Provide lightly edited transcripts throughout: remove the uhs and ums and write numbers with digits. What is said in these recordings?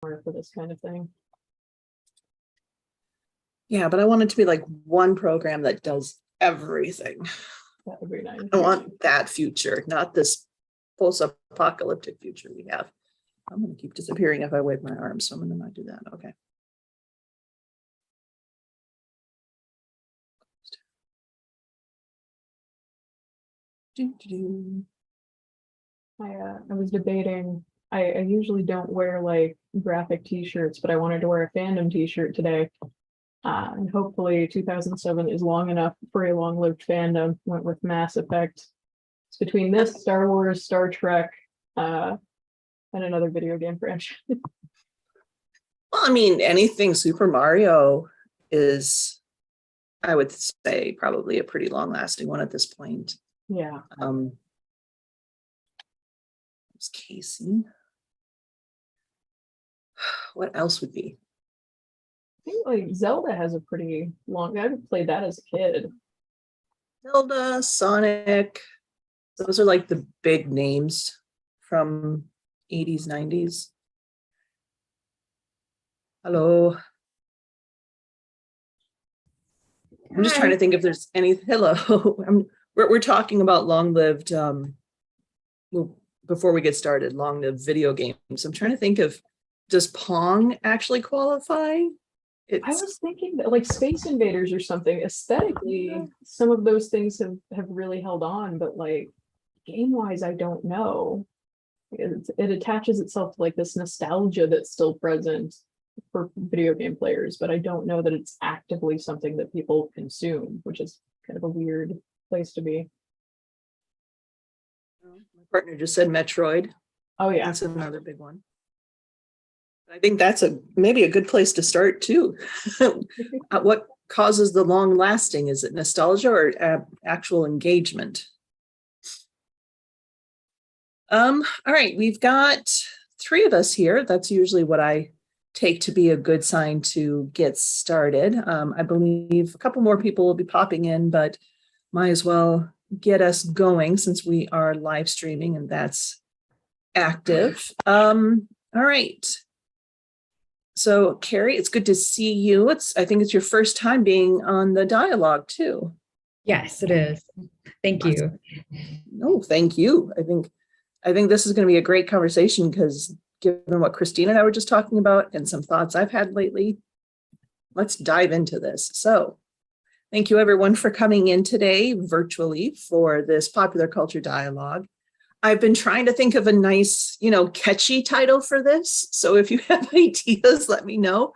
for this kind of thing. Yeah, but I want it to be like one program that does everything. That would be nice. I want that future, not this post-apocalyptic future we have. I'm going to keep disappearing if I wave my arms, so I'm going to not do that. Okay. I was debating. I usually don't wear like graphic t-shirts, but I wanted to wear a Fandom t-shirt today. And hopefully 2007 is long enough for a long-lived fandom. Went with Mass Effect. It's between this, Star Wars, Star Trek, and another video game franchise. Well, I mean, anything Super Mario is, I would say, probably a pretty long-lasting one at this point. Yeah. It's Casey. What else would be? I think like Zelda has a pretty long. I played that as a kid. Zelda, Sonic. Those are like the big names from 80s, 90s. Hello. I'm just trying to think if there's any. Hello. We're talking about long-lived. Before we get started, long-lived video games. I'm trying to think of, does Pong actually qualify? I was thinking that like Space Invaders or something. Aesthetically, some of those things have really held on, but like game-wise, I don't know. It attaches itself to like this nostalgia that's still present for video game players, but I don't know that it's actively something that people consume, which is kind of a weird place to be. My partner just said Metroid. Oh yeah, that's another big one. I think that's maybe a good place to start too. What causes the long lasting? Is it nostalgia or actual engagement? All right, we've got 3 of us here. That's usually what I take to be a good sign to get started. I believe a couple more people will be popping in, but might as well get us going since we are live streaming and that's active. All right. So Carey, it's good to see you. I think it's your first time being on the dialogue too. Yes, it is. Thank you. No, thank you. I think this is going to be a great conversation because given what Christine and I were just talking about and some thoughts I've had lately, let's dive into this. So thank you everyone for coming in today virtually for this popular culture dialogue. I've been trying to think of a nice, catchy title for this. So if you have ideas, let me know.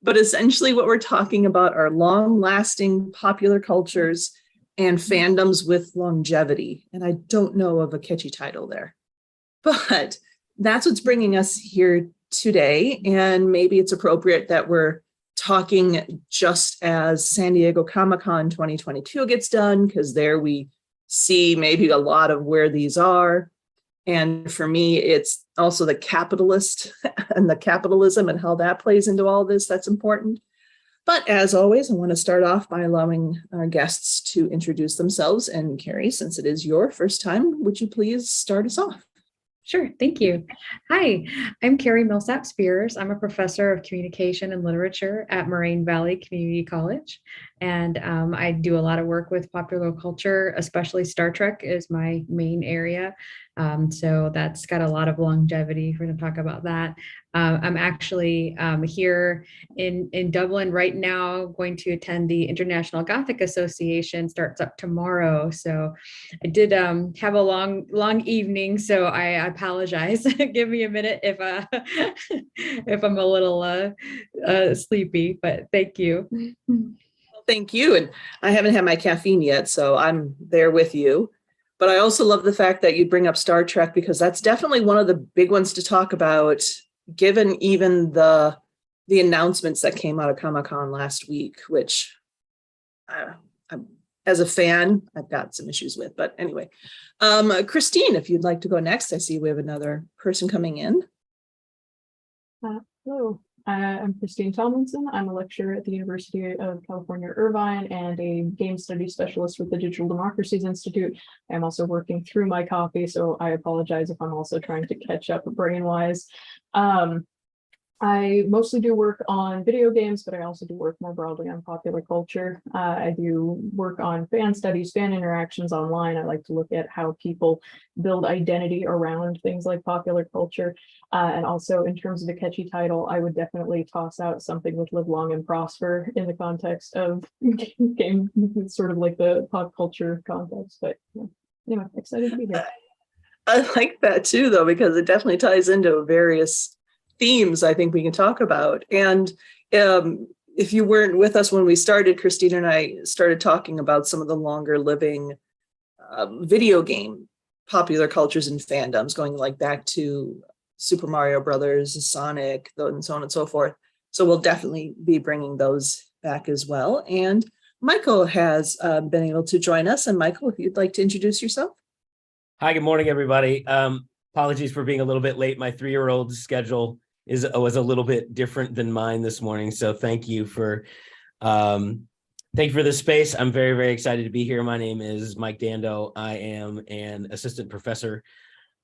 But essentially what we're talking about are long-lasting popular cultures and fandoms with longevity. And I don't know of a catchy title there. But that's what's bringing us here today. And maybe it's appropriate that we're talking just as San Diego Comic-Con 2022 gets done, because there we see maybe a lot of where these are. And for me, it's also the capitalist and the capitalism and how that plays into all this that's important. But as always, I want to start off by allowing our guests to introduce themselves. And Carey, since it is your first time, would you please start us off? Sure. Thank you. Hi, I'm Carey Millsap-Spears. I'm a professor of communication and literature at Moraine Valley Community College. And I do a lot of work with popular culture, especially Star Trek is my main area. So that's got a lot of longevity. We're going to talk about that. I'm actually here in Dublin right now, going to attend the International Gothic Association, starts up tomorrow. So I did have a long evening, so I apologize. Give me a minute if I'm a little sleepy, but thank you. Well, thank you. And I haven't had my caffeine yet, so I'm there with you. But I also love the fact that you bring up Star Trek, because that's definitely one of the big ones to talk about, given even the announcements that came out of Comic-Con last week, which as a fan, I've got some issues with. But anyway, Christine, if you'd like to go next, I see we have another person coming in. Hello, I'm Christine Tomlinson. I'm a lecturer at the University of California, Irvine, and a game studies specialist with the Digital Democracies Institute. I'm also working through my coffee, so I apologize if I'm also trying to catch up brain-wise. I mostly do work on video games, but I also do work more broadly on popular culture. I do work on fan studies, fan interactions online. I like to look at how people build identity around things like popular culture. And also, in terms of a catchy title, I would definitely toss out something with "Live Long and Prosper" in the context of game, sort of like the pop culture context. But yeah. Anyway, excited to be here. I like that too, though, because it definitely ties into various themes I think we can talk about. And if you weren't with us when we started, Christine and I started talking about some of the longer living video game popular cultures and fandoms, going like back to Super Mario Brothers, Sonic, and so on and so forth. So we'll definitely be bringing those back as well. And Michael has been able to join us. And Michael, if you'd like to introduce yourself. Hi, good morning, everybody. Apologies for being a little bit late. My 3-year-old's schedule was a little bit different than mine this morning. So thank you for this space. I'm very, very excited to be here. My name is Mike Dando. I am an assistant professor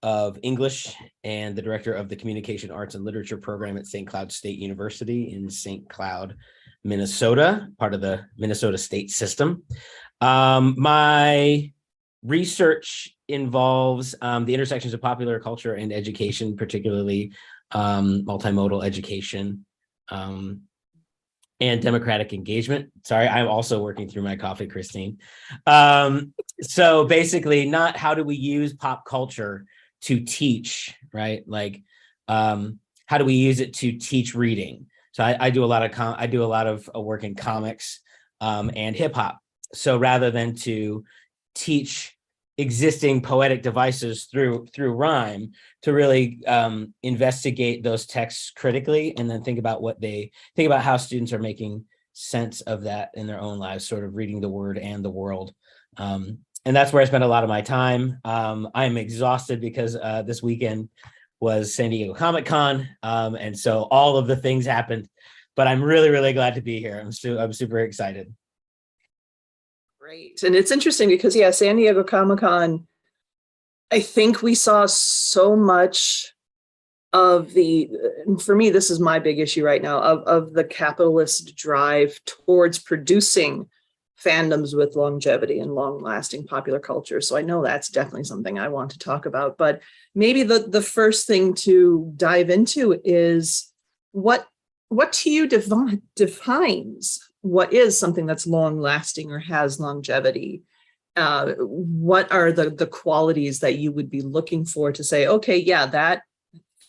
of English and the director of the Communication Arts and Literature program at St. Cloud State University in St. Cloud, Minnesota, part of the Minnesota state system. My research involves the intersections of popular culture and education, particularly multimodal education and democratic engagement. Sorry, I'm also working through my coffee, Christine. So basically, not how do we use pop culture to teach, right? Like, how do we use it to teach reading? So I do a lot of work in comics and hip hop. So rather than to teach existing poetic devices through rhyme, to really investigate those texts critically and then think about how students are making sense of that in their own lives, sort of reading the word and the world. And that's where I spend a lot of my time. I'm exhausted because this weekend was San Diego Comic-Con. And so all of the things happened, but I'm really, really glad to be here. I'm super excited. Great. And it's interesting because, yeah, San Diego Comic-Con, I think we saw so much of for me, this is my big issue right now, of the capitalist drive towards producing fandoms with longevity and long-lasting popular culture. So I know that's definitely something I want to talk about. But maybe the first thing to dive into is what to you defines what is something that's long lasting or has longevity? What are the qualities that you would be looking for to say, okay, yeah, that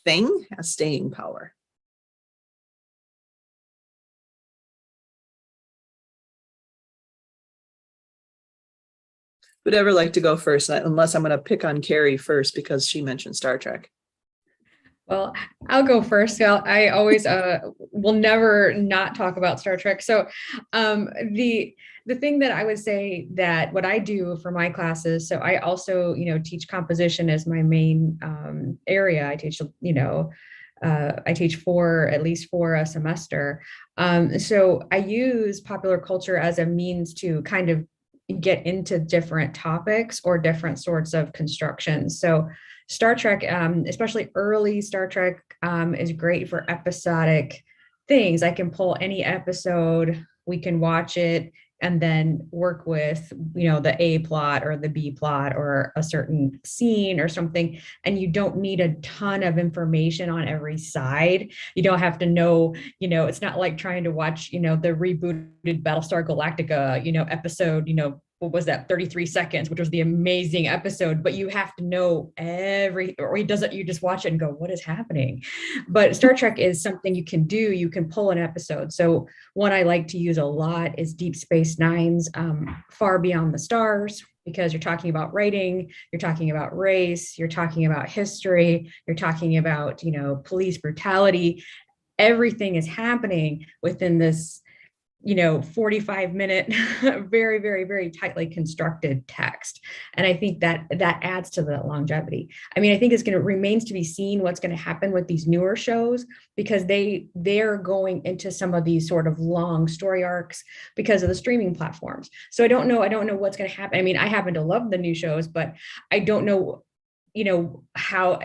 thing has staying power? Would ever like to go first? Unless I'm going to pick on Carey first because she mentioned Star Trek. Well, I'll go first. I always will never not talk about Star Trek. So the thing that I would say that what I do for my classes, so I also, teach composition as my main area. I teach, I teach at least four a semester. So I use popular culture as a means to kind of get into different topics or different sorts of constructions. So Star Trek, especially early Star Trek, is great for episodic things. I can pull any episode, we can watch it, and then work with, the A plot or the B plot or a certain scene or something. And you don't need a ton of information on every side. You don't have to know, it's not like trying to watch, the rebooted Battlestar Galactica, episode, what was that, 33 seconds, which was the amazing episode, but you have to know or you just watch it and go, what is happening? But Star Trek is something you can do. You can pull an episode. So one I like to use a lot is Deep Space Nine's Far Beyond the Stars, because you're talking about writing, you're talking about race, you're talking about history, you're talking about, police brutality. Everything is happening within this 45-minute, very, very, very tightly constructed text. And I think that adds to the longevity. I mean, I think remains to be seen what's going to happen with these newer shows, because they're going into some of these sort of long story arcs because of the streaming platforms. So I don't know what's going to happen. I mean, I happen to love the new shows, but I don't know, how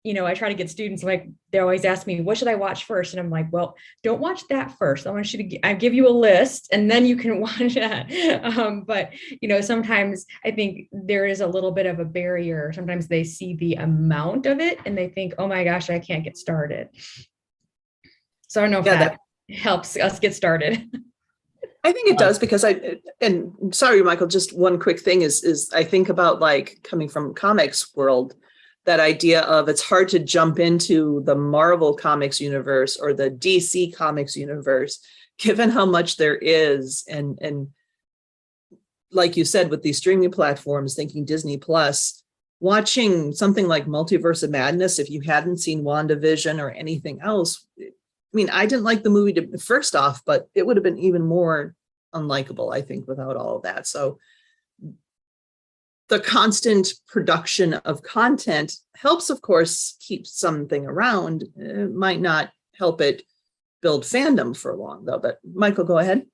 I try to get students, like, they always ask me, what should I watch first? And I'm like, well, don't watch that first. I want you to, I give you a list and then you can watch that. But, sometimes I think there is a little bit of a barrier. Sometimes they see the amount of it and they think, oh my gosh, I can't get started. So I don't know if that helps us get started. I think it does, because and sorry, Michael, just one quick thing is I think about, like, coming from comics world, that idea of it's hard to jump into the Marvel comics universe or the DC comics universe, given how much there is. And like you said, with these streaming platforms, thinking Disney Plus, watching something like Multiverse of Madness, if you hadn't seen WandaVision or anything else, I mean, I didn't like the movie first off, but it would have been even more unlikable, I think, without all of that. So the constant production of content helps, of course, keep something around. It might not help it build fandom for long, though. But Michael, go ahead.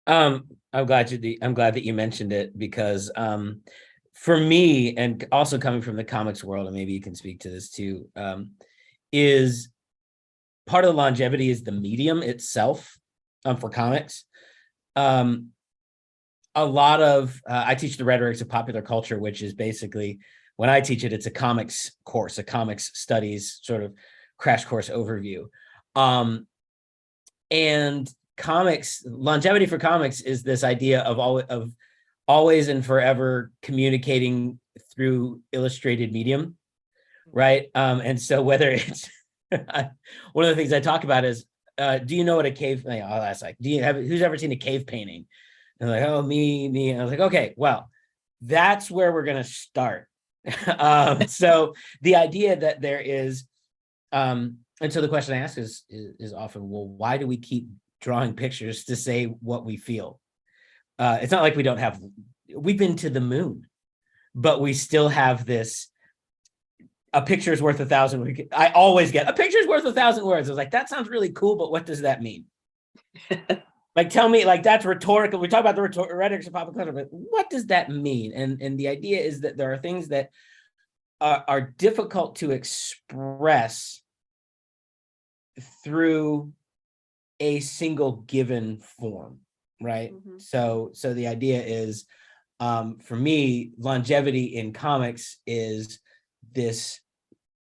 I'm glad that you mentioned it, because for me, and also coming from the comics world, and maybe you can speak to this too, is part of the longevity is the medium itself for comics. A lot of, I teach the rhetorics of popular culture, which is basically, when I teach it, it's a comics course, a comics studies sort of crash course overview. And comics, longevity for comics is this idea of always and forever communicating through illustrated medium, right? And so whether it's, one of the things I talk about is, do you know what a cave? I'll ask, like, who's ever seen a cave painting? And like, oh, me. And I was like, okay, well, that's where we're gonna start. So the idea that there is, and so the question I ask is often, well, why do we keep drawing pictures to say what we feel? It's not like we've been to the moon, but we still have this. A picture is worth 1,000. I always get, a picture is worth 1,000 words. I was like, that sounds really cool, but what does that mean? Like, tell me, like, that's rhetorical. We talk about the rhetorics of popular culture, but what does that mean? And the idea is that there are things that are difficult to express through a single given form, right? Mm-hmm. So the idea is, for me, longevity in comics is this: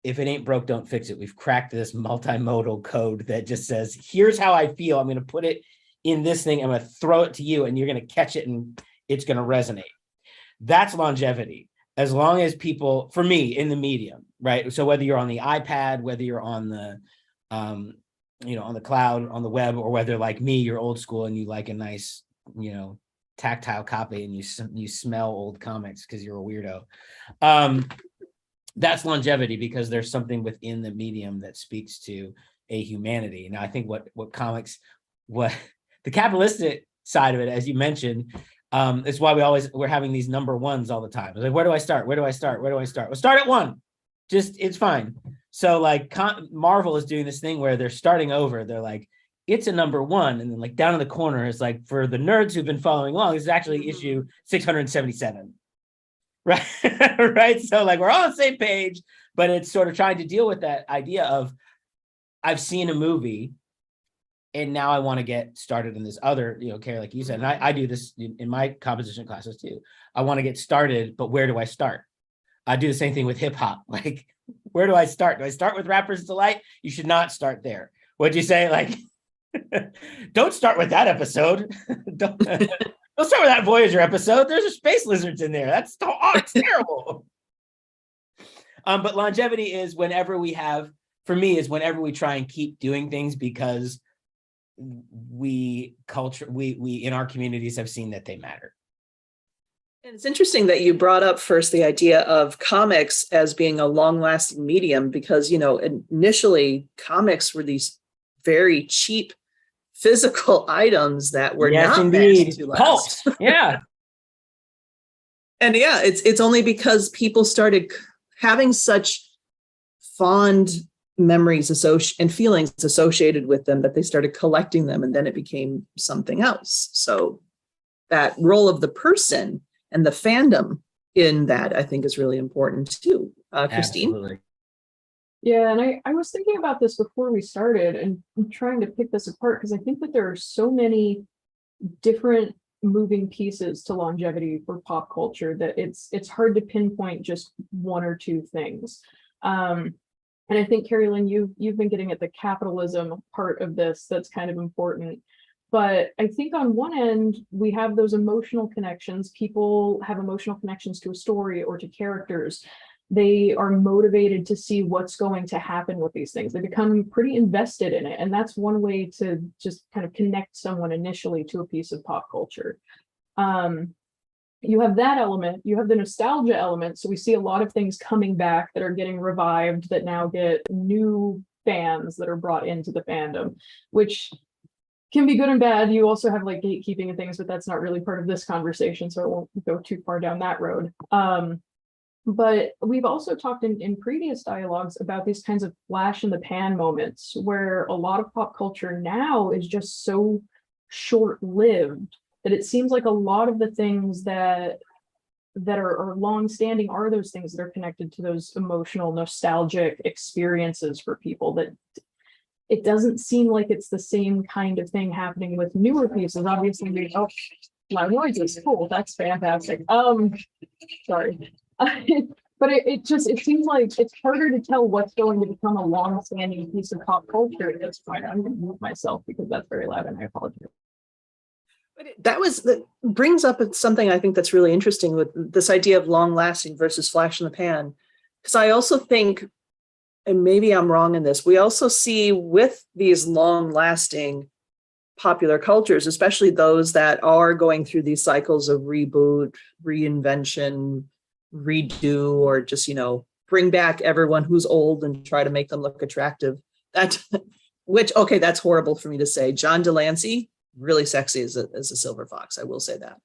if it ain't broke, don't fix it. We've cracked this multimodal code that just says, here's how I feel. I'm going to put it in this thing. I'm going to throw it to you and you're going to catch it and it's going to resonate. That's longevity. As long as people, for me, in the medium, right? So whether you're on the iPad, whether you're on the, on the cloud, on the web, or whether, like me, you're old school and you like a nice, tactile copy and you smell old comics because you're a weirdo. That's longevity, because there's something within the medium that speaks to a humanity. Now, I think what the capitalistic side of it, as you mentioned, is why we're having these number ones all the time. It's like, where do I start? Where do I start? Where do I start? Well, start at one. It's fine. So like Marvel is doing this thing where they're starting over. They're like, it's a number one. And then like down in the corner, it's like, for the nerds who've been following along, it's actually issue 677. Right. Right. So like, we're all on the same page, but it's sort of trying to deal with that idea of, I've seen a movie and now I want to get started in this other, Carey, like you said, and I do this in my composition classes too. I want to get started, but where do I start? I do the same thing with hip hop. Like, where do I start? Do I start with Rapper's Delight? You should not start there. What'd you say? Like, don't start with that episode. Don't start with that Voyager episode. There's a space lizards in there. It's terrible. But longevity is whenever we try and keep doing things because we in our communities have seen that they matter. And it's interesting that you brought up first the idea of comics as being a long-lasting medium, because, initially comics were these very cheap physical items that were not meant to last. Pulp. Yeah. And yeah, it's only because people started having such fond memories and feelings associated with them that they started collecting them, and then it became something else. So that role of the person and the fandom in that, I think, is really important too. Christine? Absolutely. Yeah, and I was thinking about this before we started and trying to pick this apart because I think that there are so many different moving pieces to longevity for pop culture that it's hard to pinpoint just one or two things. And I think, Carrie Lynn, you've been getting at the capitalism part of this that's kind of important. But I think on one end, we have those emotional connections. People have emotional connections to a story or to characters. They are motivated to see what's going to happen with these things. They become pretty invested in it. And that's one way to just kind of connect someone initially to a piece of pop culture. You have that element, you have the nostalgia element. So we see a lot of things coming back that are getting revived that now get new fans that are brought into the fandom, which can be good and bad. You also have like gatekeeping and things, but that's not really part of this conversation, so I won't go too far down that road. But we've also talked in previous dialogues about these kinds of flash in the pan moments where a lot of pop culture now is just so short-lived that it seems like a lot of the things that are long-standing are those things that are connected to those emotional, nostalgic experiences for people. That it doesn't seem like it's the same kind of thing happening with newer pieces. Obviously, oh, my noise is cool. That's fantastic. Sorry. But it seems like it's harder to tell what's going to become a long-standing piece of pop culture at this point. I'm going to mute myself because that's very loud and I apologize. That brings up something I think that's really interesting with this idea of long lasting versus flash in the pan. Because I also think, and maybe I'm wrong in this, we also see with these long lasting popular cultures, especially those that are going through these cycles of reboot, reinvention, redo, or just, bring back everyone who's old and try to make them look attractive. That's horrible for me to say. John Delancey, really sexy as a silver fox, I will say that.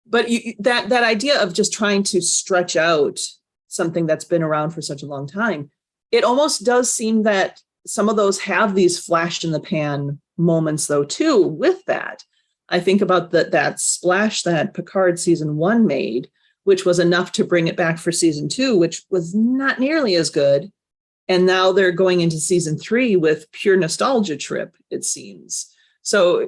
But that idea of just trying to stretch out something that's been around for such a long time, it almost does seem that some of those have these flash in the pan moments though too with that. I think about that splash that Picard season 1 made, which was enough to bring it back for season 2, which was not nearly as good. And now they're going into season 3 with pure nostalgia trip, it seems. So,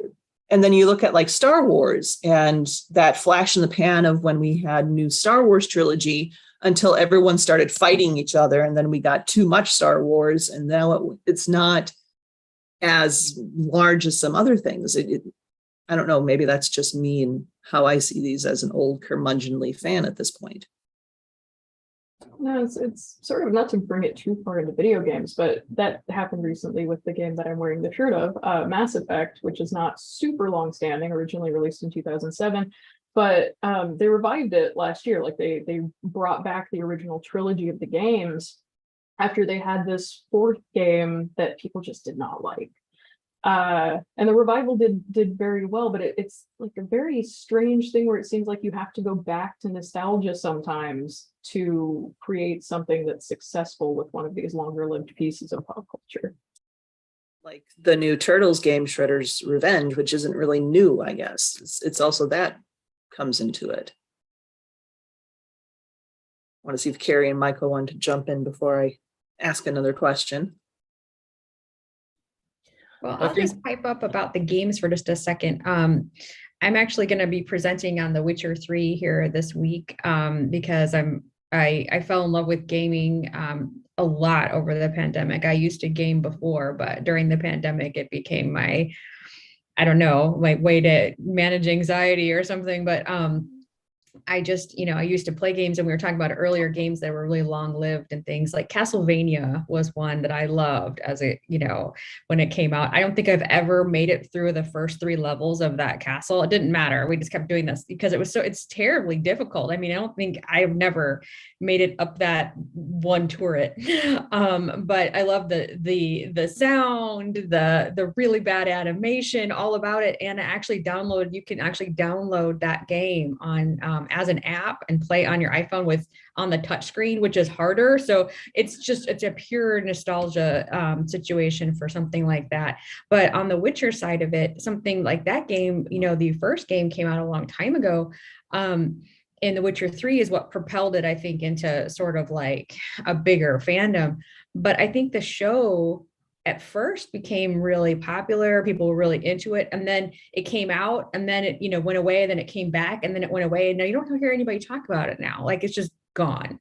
and then you look at like Star Wars and that flash in the pan of when we had new Star Wars trilogy until everyone started fighting each other. And then we got too much Star Wars. And now it's not as large as some other things. I don't know, maybe that's just me and how I see these as an old curmudgeonly fan at this point. No, it's sort of, not to bring it too far into video games, but that happened recently with the game that I'm wearing the shirt of, Mass Effect, which is not super long standing, originally released in 2007, but they revived it last year. Like they brought back the original trilogy of the games after they had this fourth game that people just did not like. And the revival did very well, but it's like a very strange thing where it seems like you have to go back to nostalgia sometimes to create something that's successful with one of these longer lived pieces of pop culture. Like the new Turtles game, Shredder's Revenge, which isn't really new, I guess. It's also that comes into it. I want to see if Carrie and Michael want to jump in before I ask another question. Well, I'll just pipe up about the games for just a second. I'm actually going to be presenting on The Witcher 3 here this week because I fell in love with gaming a lot over the pandemic. I used to game before, but during the pandemic, it became my way to manage anxiety or something. But I just, I used to play games, and we were talking about earlier games that were really long lived and things like Castlevania was one that I loved as when it came out. I don't think I've ever made it through the first 3 levels of that castle. It didn't matter. We just kept doing this because it's terribly difficult. I mean, I don't think I've never made it up that one turret. But I love the sound, the really bad animation, all about it. And you can actually download that game on as an app and play on your iPhone on the touch screen, which is harder. So it's a pure nostalgia situation for something like that. But on the Witcher side of it, something like that game, the first game came out a long time ago. And The Witcher 3 is what propelled it, I think, into sort of like a bigger fandom. But I think the show at first became really popular. People were really into it. And then it came out and then it, went away. And then it came back and then it went away. And now you don't hear anybody talk about it now. Like it's just gone.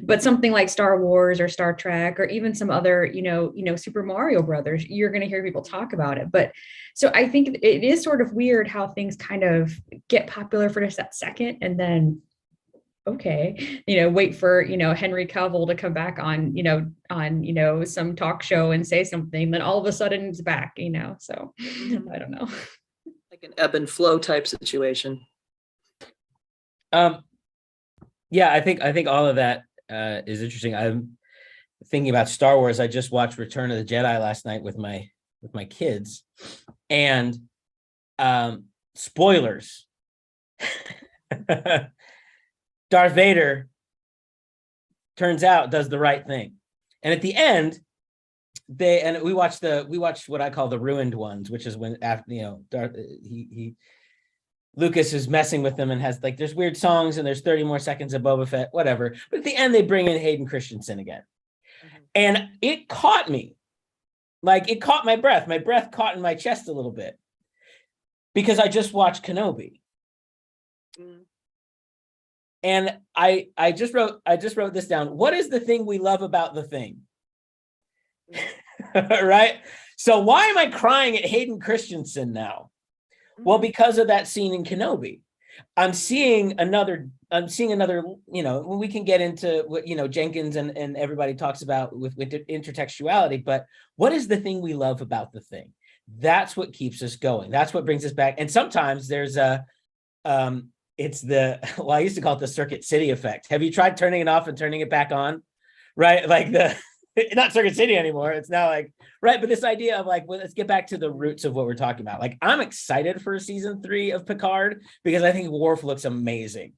But something like Star Wars or Star Trek or even some other, Super Mario Brothers, you're going to hear people talk about it. But so I think it is sort of weird how things kind of get popular for just that second and then okay, wait for, Henry Cavill to come back on, some talk show and say something, then all of a sudden it's back, so I don't know. Like an ebb and flow type situation. Yeah, I think all of that is interesting. I'm thinking about Star Wars. I just watched Return of the Jedi last night with my kids, and spoilers. Darth Vader turns out does the right thing, and at the end, we watched what I call the ruined ones, which is when after Darth Lucas is messing with them and has like there's weird songs and there's 30 more seconds of Boba Fett, whatever. But at the end, they bring in Hayden Christensen again, and it caught me, like it caught my breath. My breath caught in my chest a little bit because I just watched Kenobi. And I just wrote this down. What is the thing we love about the thing? Right? So why am I crying at Hayden Christensen now? Well, because of that scene in Kenobi. I'm seeing another, when we can get into what, Jenkins and everybody talks about with intertextuality, but what is the thing we love about the thing? That's what keeps us going. That's what brings us back. And sometimes there's I used to call it the Circuit City effect. Have you tried turning it off and turning it back on? Right? Like not Circuit City anymore. It's now like, right. But this idea of like, well, let's get back to the roots of what we're talking about. Like, I'm excited for season 3 of Picard because I think Worf looks amazing.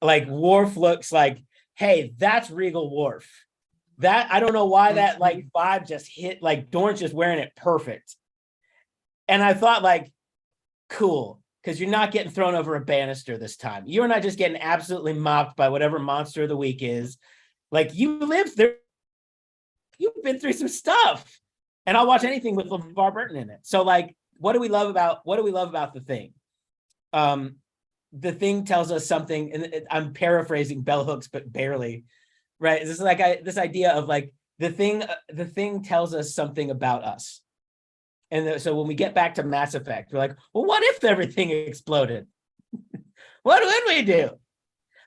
Like Worf looks like, hey, that's Regal Worf. That, I don't know why that like vibe just hit, like Dorn's just wearing it perfect. And I thought like, cool. Because you're not getting thrown over a banister this time. You're not just getting absolutely mopped by whatever monster of the week is. Like you lived there. You've been through some stuff. And I'll watch anything with LeVar Burton in it. So like, what do we love about the thing? The thing tells us something, and I'm paraphrasing Bell Hooks, but barely, right? This is like this idea of like the thing tells us something about us. And so when we get back to Mass Effect, we're like, well, what if everything exploded? What would we do?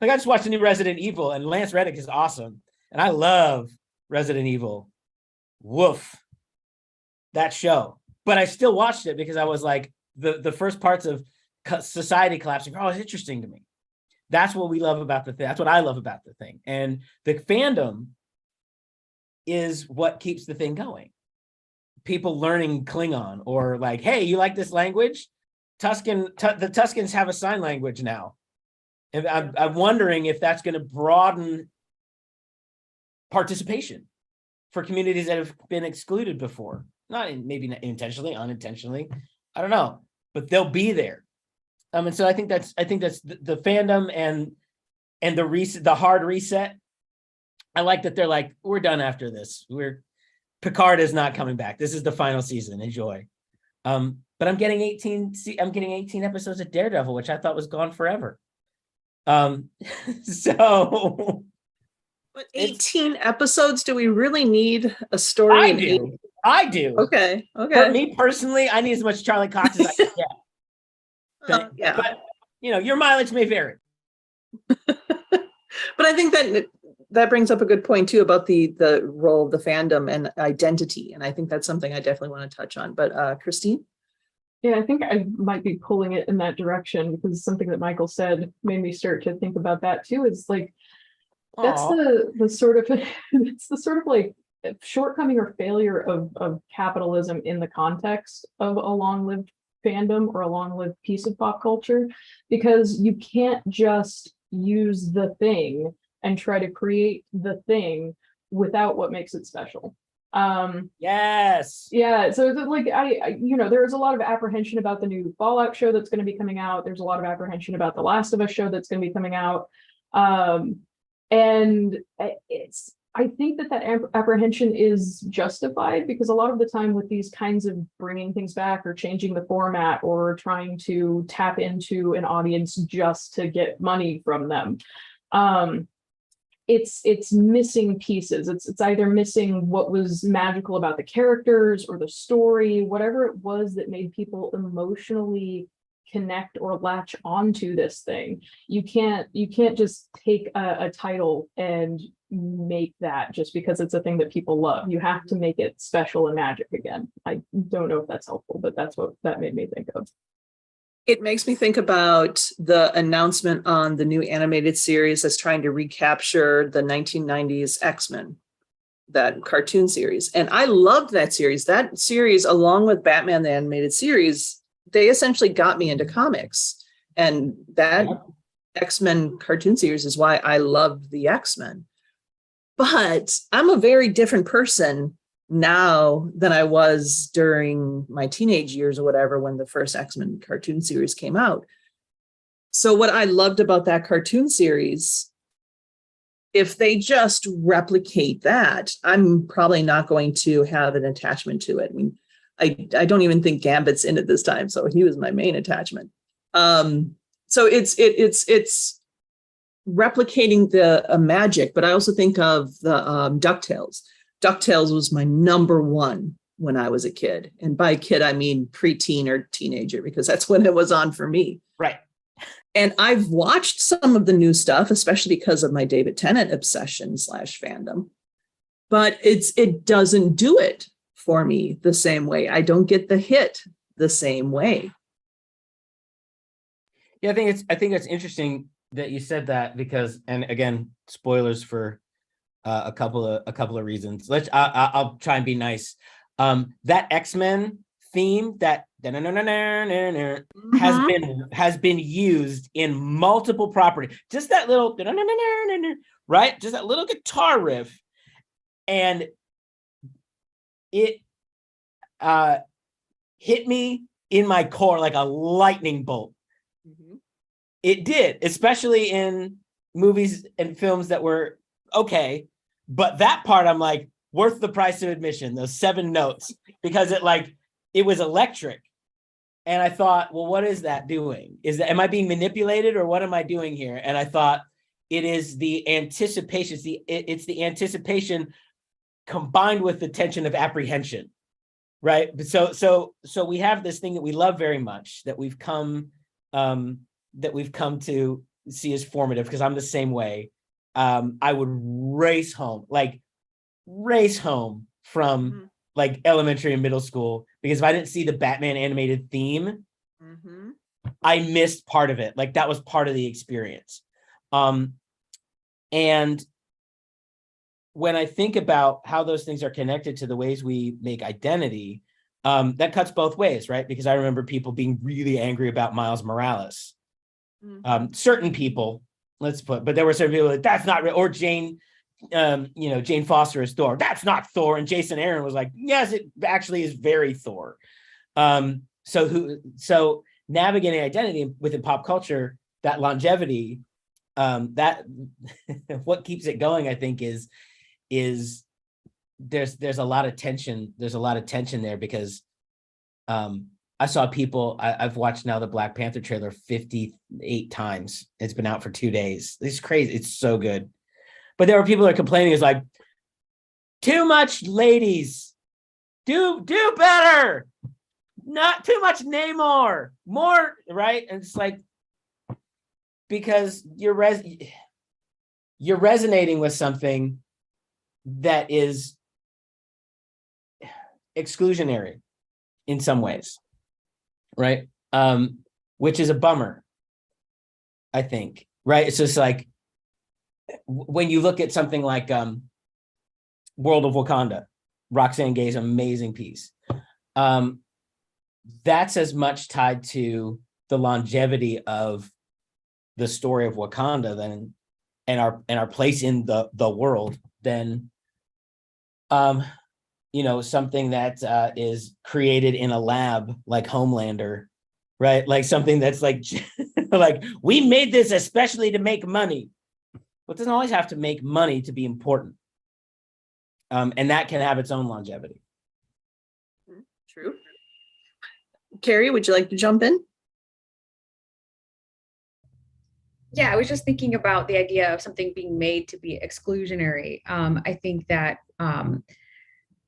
Like I just watched the new Resident Evil and Lance Reddick is awesome. And I love Resident Evil. Woof. That show. But I still watched it because I was like, the first parts of society collapsing, oh, it's interesting to me. That's what we love about the thing. That's what I love about the thing. And the fandom is what keeps the thing going. People learning Klingon or like, hey, you like this language? The Tuskens have a sign language now. And I'm wondering if that's going to broaden participation for communities that have been excluded before. Maybe not intentionally, unintentionally. I don't know, but they'll be there. And so I think that's the fandom and the hard reset. I like that they're like, we're done after this. Picard is not coming back. This is the final season. Enjoy. But I'm getting 18 episodes of Daredevil, which I thought was gone forever. So but 18 episodes, do we really need a story? I do. Okay. For me personally, I need as much Charlie Cox as I can get. Yeah. But your mileage may vary. But I think that brings up a good point too about the role of the fandom and identity. And I think that's something I definitely want to touch on. But Christine? Yeah, I think I might be pulling it in that direction because something that Michael said made me start to think about that too. Is like, that's the sort of, it's the sort of like shortcoming or failure of capitalism in the context of a long-lived fandom or a long-lived piece of pop culture, because you can't just use the thing and try to create the thing without what makes it special. Yes. Yeah. So like there is a lot of apprehension about the new Fallout show that's going to be coming out. There's a lot of apprehension about the Last of Us show that's going to be coming out. And I think that apprehension is justified because a lot of the time with these kinds of bringing things back or changing the format or trying to tap into an audience just to get money from them, it's missing pieces. It's either missing what was magical about the characters or the story, whatever it was that made people emotionally connect or latch onto this thing. You can't just take a title and make that just because it's a thing that people love. You have to make it special and magic again. I don't know if that's helpful, but that's what that made me think of. It makes me think about the announcement on the new animated series that's trying to recapture the 1990s X-Men, that cartoon series. And I loved that series. That series, along with Batman the Animated Series, they essentially got me into comics. And that X-Men cartoon series is why I loved the X-Men. But I'm a very different person now than I was during my teenage years or whatever, when the first X-Men cartoon series came out. So what I loved about that cartoon series, if they just replicate that, I'm probably not going to have an attachment to it. I mean, I don't even think Gambit's in it this time, so he was my main attachment. So it's replicating the magic, but I also think of the DuckTales. DuckTales was my number one when I was a kid. And by kid, I mean preteen or teenager, because that's when it was on for me. Right. And I've watched some of the new stuff, especially because of my David Tennant obsession / fandom. But it doesn't do it for me the same way. I don't get the hit the same way. Yeah, I think it's interesting that you said that because, and again, spoilers for a couple of reasons. I'll try and be nice. That X-Men theme that has been used in multiple properties. Just that little right, just that little guitar riff, and it hit me in my core like a lightning bolt. It did, especially in movies and films that were okay. But that part, I'm like, worth the price of admission, those 7 notes, because it was electric. And I thought, well, what is that doing? Am I being manipulated, or what am I doing here? And I thought it is the anticipation. It's the anticipation combined with the tension of apprehension, right? So we have this thing that we love very much, that we've come to see as formative, because I'm the same way. I would race home from like elementary and middle school, because if I didn't see the Batman animated theme, I missed part of it. Like, that was part of the experience. And when I think about how those things are connected to the ways we make identity, that cuts both ways, right? Because I remember people being really angry about Miles Morales. Certain people, but there were certain people like, that's not real, or Jane Foster as Thor, that's not Thor, and Jason Aaron was like, yes, it actually is very Thor. So navigating identity within pop culture, that longevity, that what keeps it going, I think, is there's a lot of tension. There's a lot of tension there, because I saw people, I've watched now the Black Panther trailer 58 times. It's been out for 2 days. It's crazy. It's so good. But there were people that are complaining, it's like, too much ladies. Do better. Not too much Namor. More, right? And it's like, because you're resonating with something that is exclusionary in some ways, right? Which is a bummer, I think, right? It's just like, when you look at something like World of Wakanda, Roxane Gay's amazing piece, that's as much tied to the longevity of the story of Wakanda than and our place in the world than something that is created in a lab like Homelander, right? Like something that's like like, we made this especially to make money. But it doesn't always have to make money to be important, And that can have its own longevity. True. Carey, would you like to jump in? Yeah, I was just thinking about the idea of something being made to be exclusionary. I think that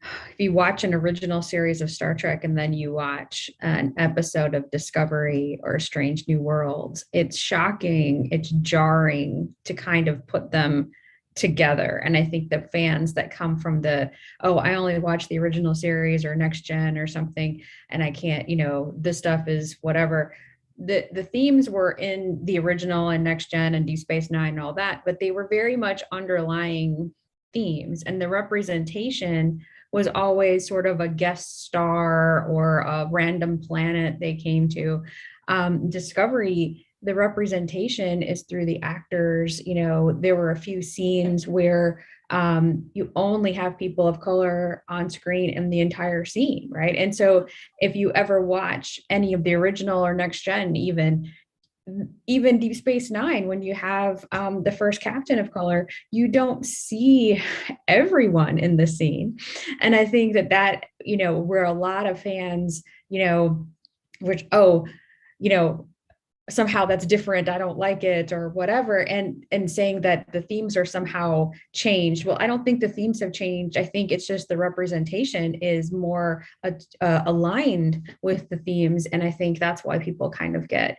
if you watch an original series of Star Trek and then you watch an episode of Discovery or Strange New Worlds, it's shocking, it's jarring to kind of put them together. And I think that fans that come from oh, I only watch the original series or Next Gen or something, and I can't, this stuff is whatever. The themes were in the original and Next Gen and Deep Space Nine and all that, but they were very much underlying themes, and the representation was always sort of a guest star or a random planet they came to. Discovery, the representation is through the actors. There were a few scenes where you only have people of color on screen in the entire scene, right? And so if you ever watch any of the original or Next Gen, even Deep Space Nine, when you have the first captain of color, you don't see everyone in the scene. And I think that where a lot of fans, which, somehow that's different, I don't like it or whatever, and saying that the themes are somehow changed. Well, I don't think the themes have changed. I think it's just the representation is more aligned with the themes, and I think that's why people kind of get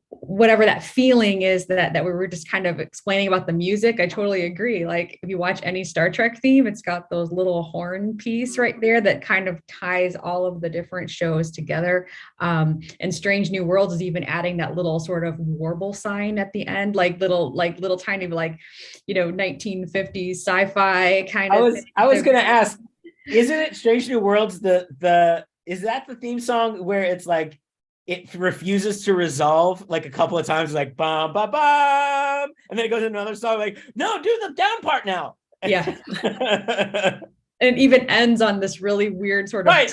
whatever that feeling is that we were just kind of explaining about the music. I totally agree. Like if you watch any Star Trek theme, it's got those little horn piece right there that kind of ties all of the different shows together. And Strange New Worlds is even adding that little sort of warble sign at the end, like little tiny, 1950s sci-fi kind of. I was going to ask, isn't it Strange New Worlds? Is that the theme song where it's like, it refuses to resolve like a couple of times, like bum bum bum, and then it goes into another song like, no, do the down part now. Yeah. And it even ends on this really weird sort of right.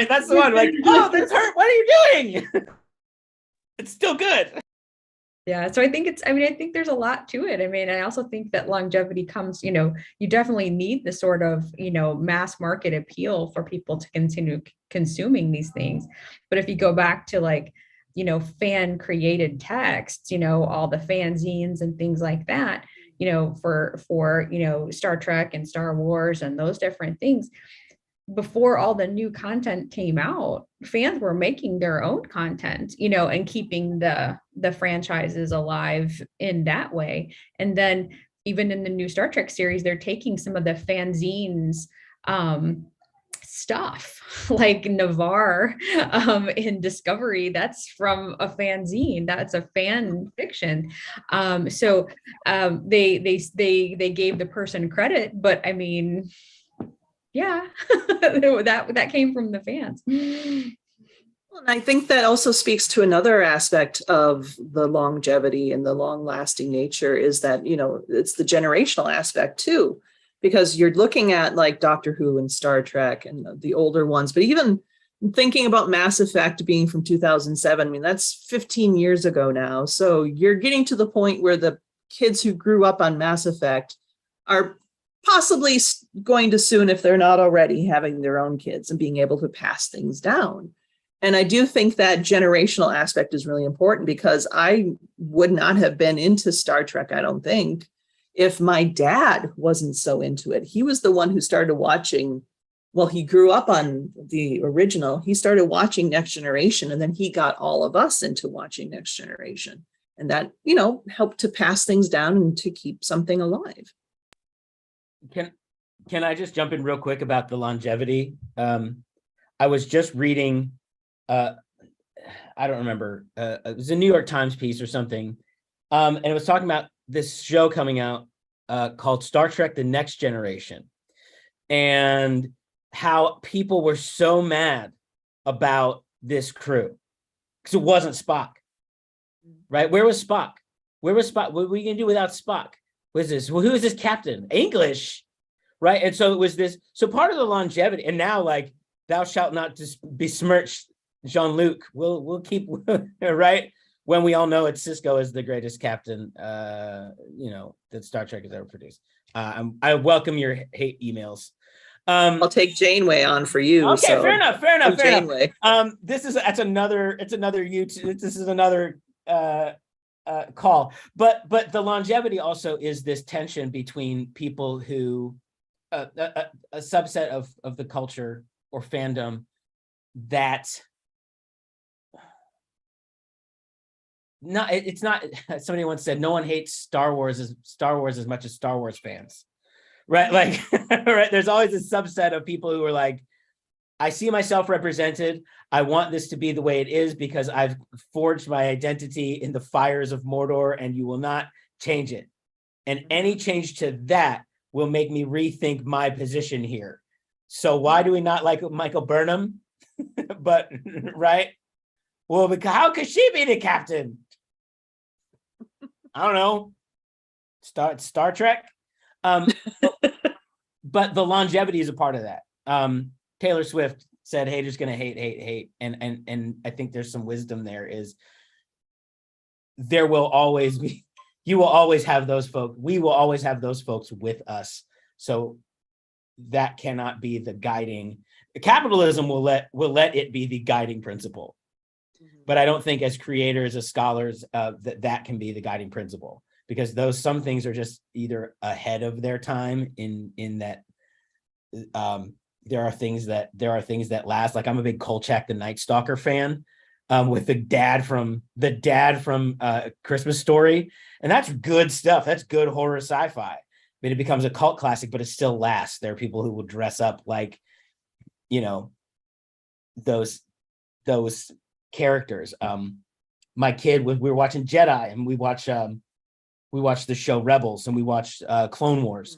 That's the one. Like, oh, that's hurt. What are you doing? It's still good. Yeah. So I think I think there's a lot to it. I also think that longevity comes, you definitely need the sort of, mass market appeal for people to continue consuming these things. But if you go back to fan created texts, all the fanzines and things like that, for Star Trek and Star Wars and those different things, before all the new content came out, fans were making their own content, and keeping the franchises alive in that way. And then even in the new Star Trek series, they're taking some of the fanzines stuff, like Navarre in Discovery, that's from a fanzine, that's a fan fiction. So they gave the person credit, but yeah, that came from the fans. Well, and I think that also speaks to another aspect of the longevity and the long-lasting nature is that, it's the generational aspect too, because you're looking at like Doctor Who and Star Trek and the older ones, but even thinking about Mass Effect being from 2007, that's 15 years ago now. So you're getting to the point where the kids who grew up on Mass Effect are possibly going to soon, if they're not already, having their own kids and being able to pass things down. And I do think that generational aspect is really important, because I would not have been into Star Trek, I don't think, if my dad wasn't so into it. He was the one who started watching, well, he grew up on the original. He started watching Next Generation, and then he got all of us into watching Next Generation. And that, helped to pass things down and to keep something alive. Can I just jump in real quick about the longevity? I was just reading, I don't remember, it was a New York Times piece or something, and it was talking about this show coming out called Star Trek: The Next Generation, and how people were so mad about this crew because it wasn't Spock, right? Where was Spock? What were we gonna do without Spock? What is this? Well, who is this captain? English, right? And so it was this. So part of the longevity, and now like, thou shalt not besmirch Jean-Luc. We'll keep right when we all know it's Cisco is the greatest captain, that Star Trek has ever produced. I welcome your hate emails. I'll take Janeway on for you. Okay, so fair enough. Janeway. It's another YouTube. This is another call, but the longevity also is this tension between people who a subset of the culture or fandom that it's not. Somebody once said no one hates Star Wars as much as Star Wars fans, right? Like right, there's always a subset of people who are like, I see myself represented. I want this to be the way it is because I've forged my identity in the fires of Mordor and you will not change it. And any change to that will make me rethink my position here. So why do we not like Michael Burnham? But, right? Well, because how could she be the captain? I don't know. Star Trek. But the longevity is a part of that. Taylor Swift said haters gonna hate. And I think there's some wisdom there is there will always be, you will always have those folks. We will always have those folks with us. So that cannot be the guiding. Capitalism will let it be the guiding principle. But I don't think as creators, as scholars, that can be the guiding principle, because some things are just either ahead of their time in that there are things that last. Like I'm a big Kolchak the Night Stalker fan, with the dad from Christmas Story, and that's good stuff. That's good horror sci-fi. I mean, it becomes a cult classic, but it still lasts. There are people who will dress up like, those characters. My kid, we were watching Jedi, and we watched the show Rebels, and we watched Clone Wars.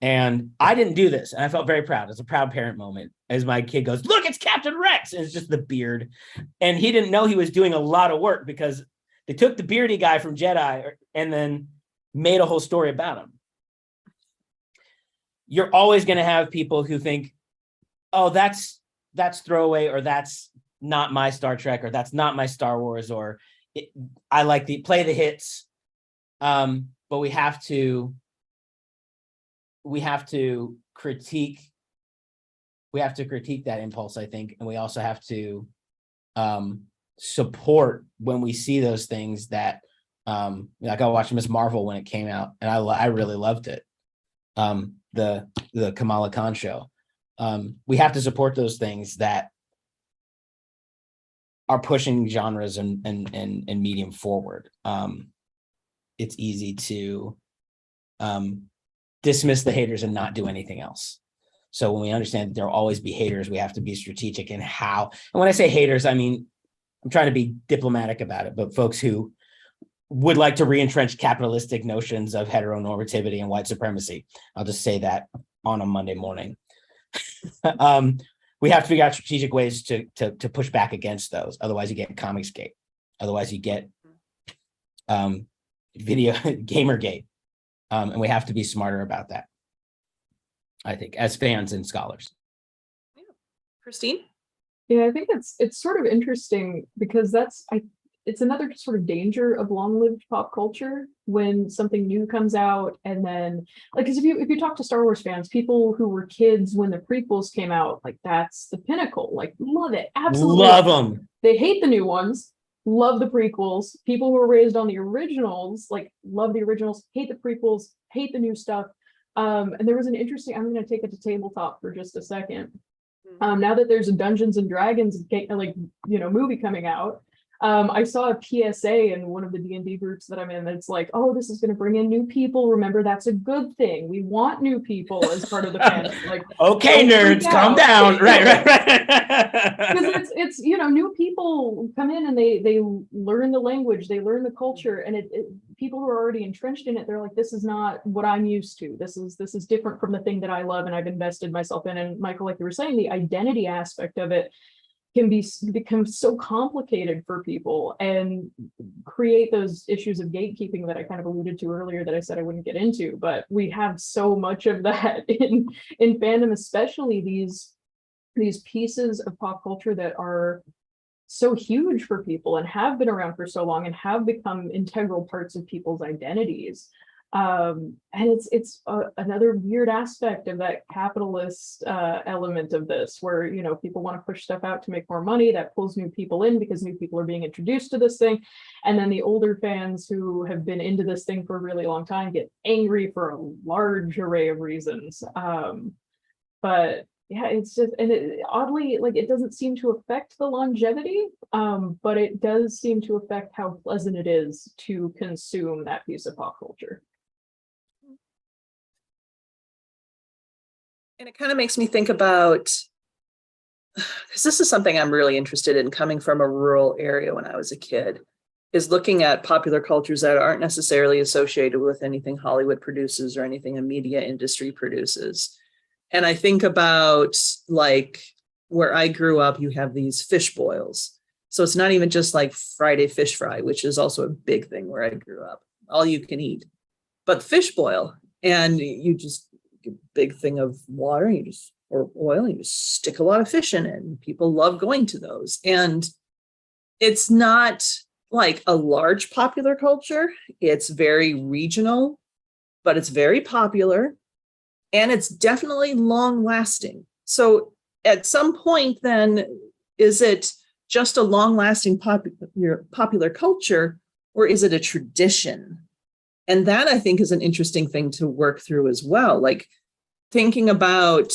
And I didn't do this, and I felt very proud. It's a proud parent moment as my kid goes, look, it's Captain Rex. And it's just the beard. And he didn't know he was doing a lot of work because they took the beardy guy from Jedi and then made a whole story about him. You're always going to have people who think, oh, that's throwaway, or that's not my Star Trek, or that's not my Star Wars, or I like play the hits. But we have to critique that impulse, I think, and we also have to support when we see those things that like I watched Miss Marvel when it came out, and I really loved it. The Kamala Khan show. We have to support those things that are pushing genres and medium forward. It's easy to dismiss the haters and not do anything else. So when we understand that there will always be haters, we have to be strategic in how. And when I say haters, I mean, I'm trying to be diplomatic about it, but folks who would like to re-entrench capitalistic notions of heteronormativity and white supremacy. I'll just say that on a Monday morning. We have to figure out strategic ways to push back against those. Otherwise you get Comicsgate. Otherwise you get video Gamergate. And we have to be smarter about that, I think, as fans and scholars. Yeah. Christine? Yeah, I think it's sort of interesting because it's another sort of danger of long-lived pop culture when something new comes out, and then like, because if you talk to Star Wars fans, people who were kids when the prequels came out, like that's the pinnacle, like love it, absolutely love them. They hate the new ones, love the prequels. People who were raised on the originals, like love the originals, hate the prequels, hate the new stuff. And there was an interesting, I'm going to take it to tabletop for just a second. Now that there's a Dungeons and Dragons movie coming out, I saw a PSA in one of the D&D groups that I'm in that's like, oh, this is going to bring in new people. Remember, that's a good thing. We want new people as part of the fandom. Like, okay, nerds, calm down. Right. Because it's new people come in and they learn the language, they learn the culture, and people who are already entrenched in it, they're like, this is not what I'm used to. This is different from the thing that I love and I've invested myself in. And Michael, like you were saying, the identity aspect of it can become so complicated for people and create those issues of gatekeeping that I kind of alluded to earlier that I said I wouldn't get into. But we have so much of that in fandom, especially these pieces of pop culture that are so huge for people and have been around for so long and have become integral parts of people's identities. And it's another weird aspect of that capitalist element of this, where, you know, people want to push stuff out to make more money. That pulls new people in because new people are being introduced to this thing. And then the older fans who have been into this thing for a really long time get angry for a large array of reasons. But yeah, it's just, and it oddly, like, it doesn't seem to affect the longevity, but it does seem to affect how pleasant it is to consume that piece of pop culture. And it kind of makes me think about, because this is something I'm really interested in, coming from a rural area when I was a kid, is looking at popular cultures that aren't necessarily associated with anything Hollywood produces or anything a media industry produces. And I think about, like, where I grew up, you have these fish boils. So it's not even just like Friday fish fry, which is also a big thing where I grew up, all you can eat, but fish boil. And you just, a big thing of water, you just, or oil, you just stick a lot of fish in it. And people love going to those. And it's not like a large popular culture. It's very regional, but it's very popular. And it's definitely long lasting. So at some point then, is it just a long lasting popular culture, or is it a tradition? And that, I think, is an interesting thing to work through as well. Like, thinking about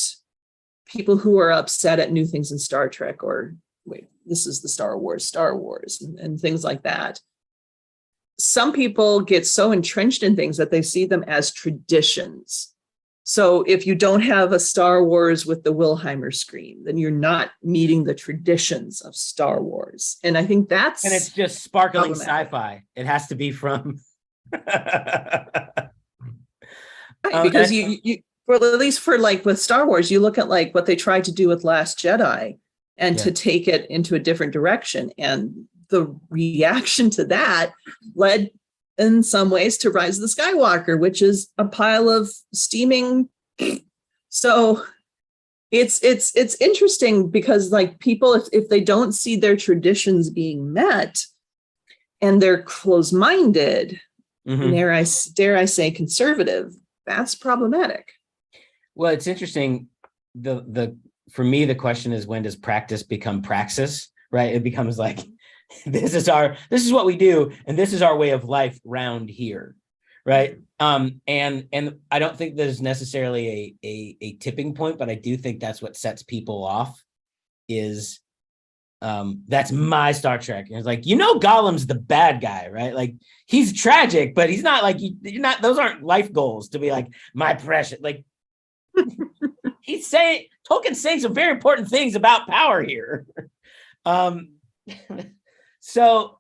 people who are upset at new things in Star Trek, or wait, this is the Star Wars, and things like that. Some people get so entrenched in things that they see them as traditions. So if you don't have a Star Wars with the Wilheimer screen, then you're not meeting the traditions of Star Wars. And I think that's... And it's just sparkling sci-fi. It has to be from... Because you well, at least for, like, with Star Wars, you look at like what they tried to do with Last Jedi and to take it into a different direction. And the reaction to that led in some ways to Rise of the Skywalker, which is a pile of steaming. So it's interesting because, like, people, if they don't see their traditions being met and they're closed-minded, dare I say conservative, that's problematic. Well, it's interesting. For me, the question is, when does practice become praxis, right? It becomes like, this is what we do, and this is our way of life round here, right? And I don't think there's necessarily a tipping point, but I do think that's what sets people off. Is that's my Star Trek. And it's like, Gollum's the bad guy, right? Like, he's tragic, but he's not like, you're not, those aren't life goals to be like, my precious, like, Tolkien's saying some very important things about power here. So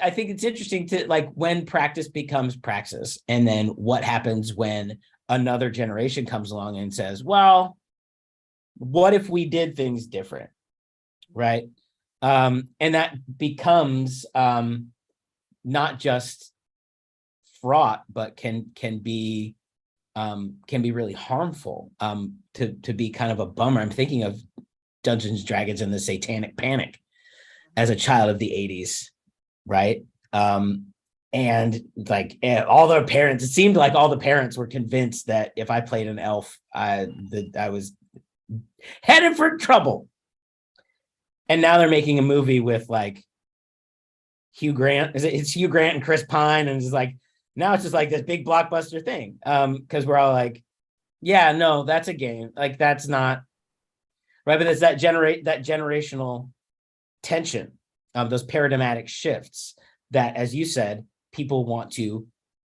I think it's interesting to, like, when practice becomes praxis, and then what happens when another generation comes along and says, well, what if we did things different, right? And that becomes not just fraught, but can be really harmful, to be kind of a bummer. I'm thinking of Dungeons & Dragons and the Satanic Panic as a child of the 80s, right? And like, all their parents, it seemed like all the parents were convinced that if I played an elf, I was headed for trouble. And now they're making a movie with, like, Hugh Grant. It's Hugh Grant and Chris Pine, and it's like, now it's just like this big blockbuster thing. Because we're all like, yeah, no, that's a game. Like, that's not right. But it's that generational tension, those paradigmatic shifts that, as you said, people want to.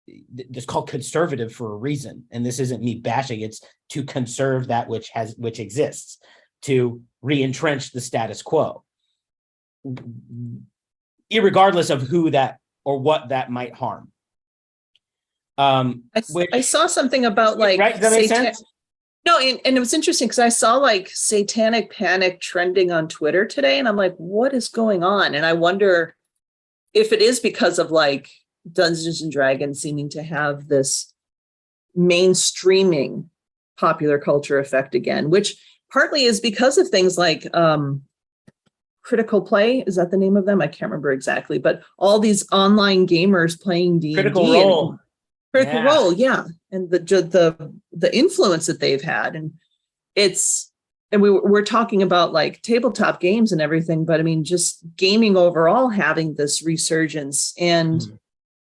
It's called conservative for a reason, and this isn't me bashing. It's to conserve that which exists, to re-entrench the status quo, irregardless of who that or what that might harm. I saw something about, like, right? Does that make sense? No, and it was interesting because I saw, like, Satanic Panic trending on Twitter today, and I'm like, what is going on? And I wonder if it is because of, like, Dungeons and Dragons seeming to have this mainstreaming popular culture effect again, which partly is because of things like Critical Play. Is that the name of them? I can't remember exactly, but all these online gamers playing D&D. Critical Role. critical Yeah. role, yeah, and the influence that they've had, and we're talking about like tabletop games and everything, but I mean just gaming overall having this resurgence, and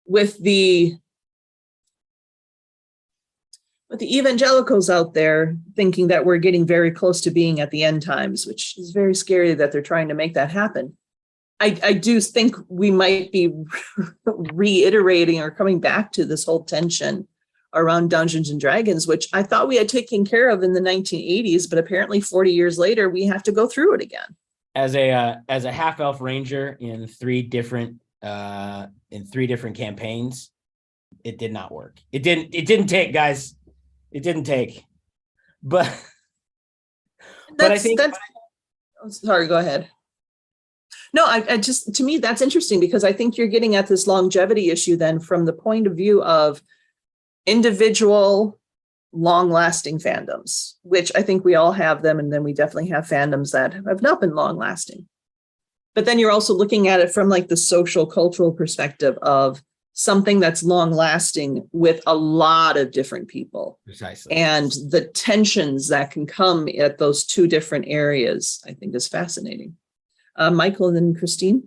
with the evangelicals out there thinking that we're getting very close to being at the end times, which is very scary that they're trying to make that happen. I do think we might be reiterating or coming back to this whole tension around Dungeons and Dragons, which I thought we had taken care of in the 1980s, but apparently 40 years later, we have to go through it again. As a half elf ranger in three different campaigns, it did not work. It didn't take, guys. It didn't take. But I think oh, sorry, go ahead. No, I just, to me, that's interesting because I think you're getting at this longevity issue then from the point of view of individual long-lasting fandoms, which I think we all have them. And then we definitely have fandoms that have not been long-lasting. But then you're also looking at it from like the social cultural perspective of something that's long-lasting with a lot of different people. Precisely. And the tensions that can come at those two different areas, I think is fascinating. Michael and then Christine.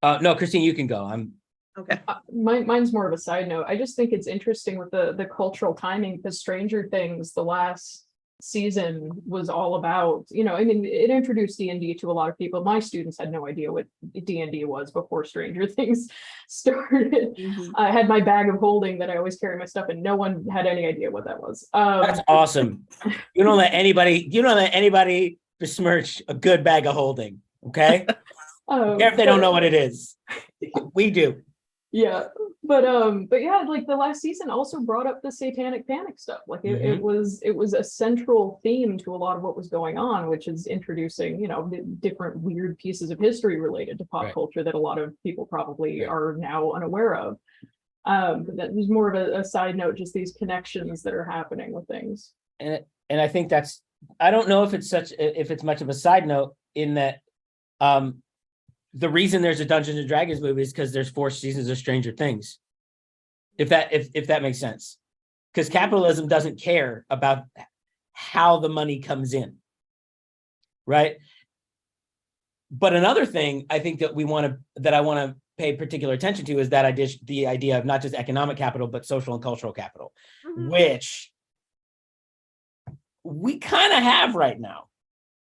No, Christine, you can go. I'm okay. Mine's more of a side note. I just think it's interesting with the cultural timing because Stranger Things, the last season was all about, I mean, it introduced D&D to a lot of people. My students had no idea what D&D was before Stranger Things started. I had my bag of holding that I always carry my stuff in. No one had any idea what that was. That's awesome. You don't let anybody besmirch a good bag of holding. Okay. If they don't know what it is, we do. Yeah, but yeah, like the last season also brought up the satanic panic stuff. Like it was a central theme to a lot of what was going on, which is introducing, different weird pieces of history related to pop culture that a lot of people probably are now unaware of. But that was more of a side note, just these connections that are happening with things. And I think that's, I don't know if it's much of a side note in that the reason there's a Dungeons and Dragons movie is because there's 4 seasons of Stranger Things. If that makes sense. Because capitalism doesn't care about how the money comes in. Right? But another thing I think that I want to pay particular attention to is that the idea of not just economic capital, but social and cultural capital, which we kind of have right now.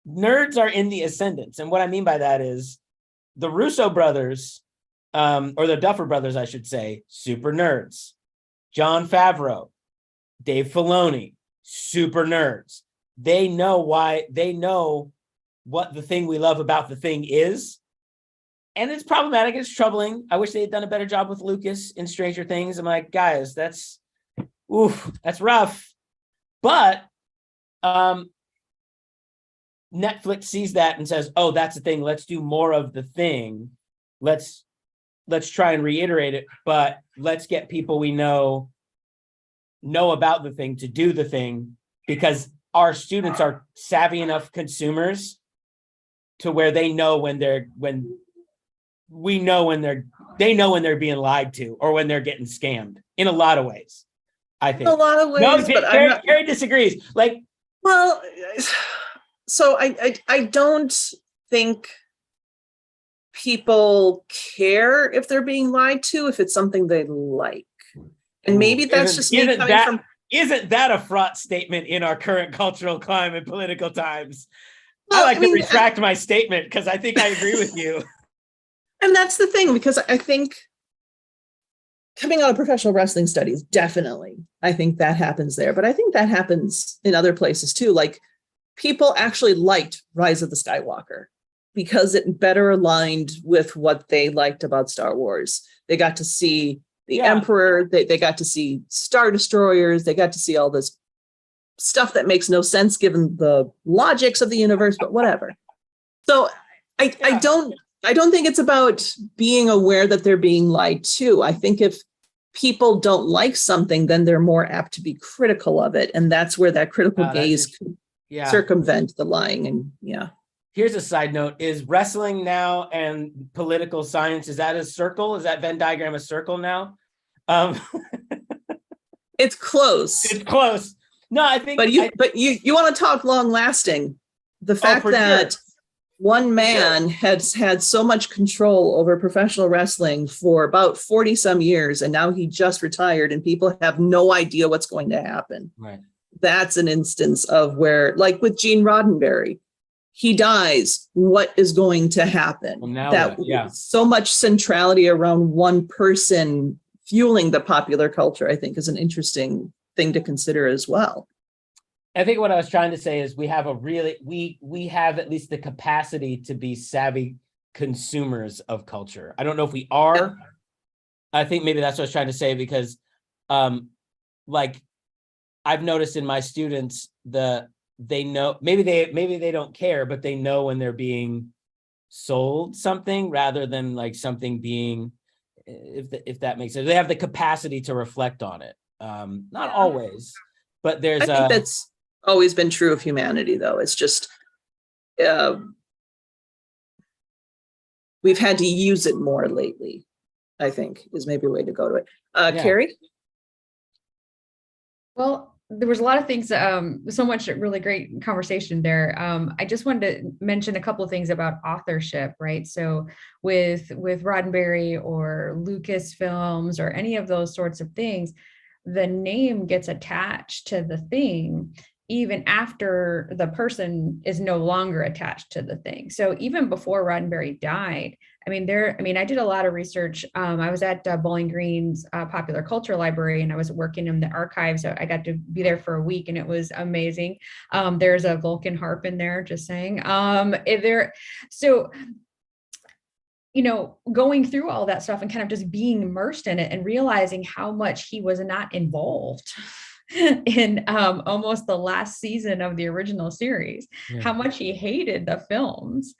Nerds are in the ascendance. And what I mean by that is the Russo brothers, or the Duffer brothers, I should say, super nerds. Jon Favreau, Dave Filoni, super nerds. They know what the thing we love about the thing is. And it's problematic, it's troubling. I wish they had done a better job with Lucas in Stranger Things. I'm like, guys, that's rough. But Netflix sees that and says, oh, that's the thing. Let's do more of the thing. Let's try and reiterate it, but let's get people we know about the thing to do the thing, because our students are savvy enough consumers to where they know when they're being lied to or when they're getting scammed in a lot of ways. I think in a lot of ways, but Carey disagrees. Like, well, so I don't think people care if they're being lied to if it's something they like. And maybe that's just me coming from... Isn't that a fraught statement in our current cultural climate and political times? Well, I mean, to retract my statement because I think I agree with you. And that's the thing, because I think coming out of professional wrestling studies, definitely, I think that happens there. But I think that happens in other places too. Like, people actually liked Rise of the Skywalker because it better aligned with what they liked about Star Wars. They got to see the Emperor, they got to see Star Destroyers, they got to see all this stuff that makes no sense given the logics of the universe, but whatever. So I don't think it's about being aware that they're being lied to. I think if people don't like something, then they're more apt to be critical of it. And that's where that critical gaze could circumvent the lying. And here's a side note: is wrestling now and political science, is that a circle? Is that Venn diagram a circle now? It's close. It's close. No, I think. But you want to talk long lasting. The fact for that sure. one man has had so much control over professional wrestling for about 40 some years, and now he just retired and people have no idea what's going to happen. Right. That's an instance of where, like with Gene Roddenberry, he dies. What is going to happen? Well, now that what? Yeah. So much centrality around one person fueling the popular culture, I think, is an interesting thing to consider as well. I think what I was trying to say is we have we have at least the capacity to be savvy consumers of culture. I don't know if we are. Yeah. I think maybe that's what I was trying to say, because like I've noticed in my students, they know, maybe they don't care, but they know when they're being sold something rather than like something being, if that makes sense. They have the capacity to reflect on it. Not always, but there's I think that's always been true of humanity, though. It's just we've had to use it more lately, I think, is maybe a way to go to it. Carey? Well, there was a lot of things, so much really great conversation there. I just wanted to mention a couple of things about authorship, right? So with Roddenberry or Lucasfilms or any of those sorts of things, the name gets attached to the thing even after the person is no longer attached to the thing. So even before Roddenberry died, I did a lot of research. I was at Bowling Green's Popular Culture Library, and I was working in the archives. So I got to be there for a week, and it was amazing. There's a Vulcan harp in there, just saying. Going through all that stuff and kind of just being immersed in it and realizing how much he was not involved in almost the last season of the original series, how much he hated the films.